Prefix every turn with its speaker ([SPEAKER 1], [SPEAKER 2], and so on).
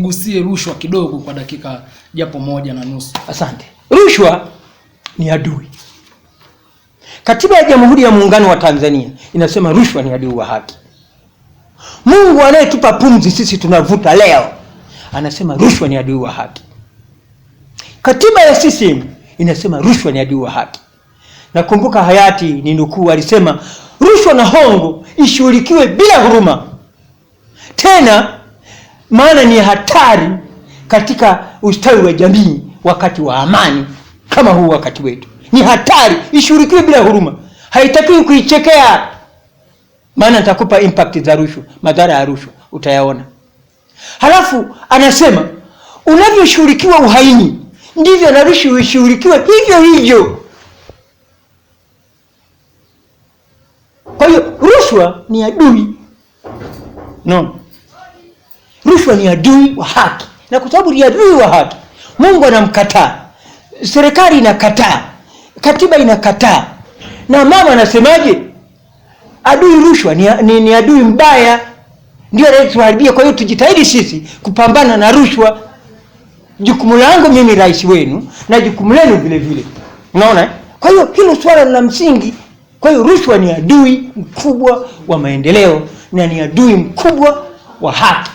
[SPEAKER 1] Igusie rushwa kidogo kwa dakika japo 1.5.
[SPEAKER 2] Asante. Rushwa ni adui. Katiba ya Jamhuri ya Muungano wa Tanzania inasema rushwa ni adui wa haki. Mungu anayetupa pumzi sisi tunavuta leo anasema rushwa ni adui wa haki. Katiba ya CCM inasema rushwa ni adui wa haki. Nakumbuka hayati ni nukuu alisema rushwa na hongo ishughulikiwe bila huruma. Tena maana ni hatari katika ustawi wa jamii wakati wa amani kama huu wakati wetu. Ni hatari, ishughulikiwe bila huruma. Haitakiwi kuichekea. Maana nitakupa impact za rushwa, madhara ya rushwa utayaona. Halafu anasema unavyoshughulikiwa uhaini ndivyo na rushwa ishughulikiwe hivyo hivyo. Kwa hiyo rushwa ni adui. No. Rushwa ni adui wa haki. Na kwa sababu ni adui wa haki, Mungu anamkataa. Serikali inakataa. Katiba inakataa. Na mama anasemaje? Adui rushwa ni adui mbaya. Ndio anatuharibia. Kwa hiyo tujitahidi sisi kupambana na rushwa. Jukumu langu mimi rais wenu na jukumu lenu vile vile. Unaona? Kwa hiyo hilo swala la msingi. Kwa hiyo rushwa ni adui mkubwa wa maendeleo na ni adui mkubwa wa haki.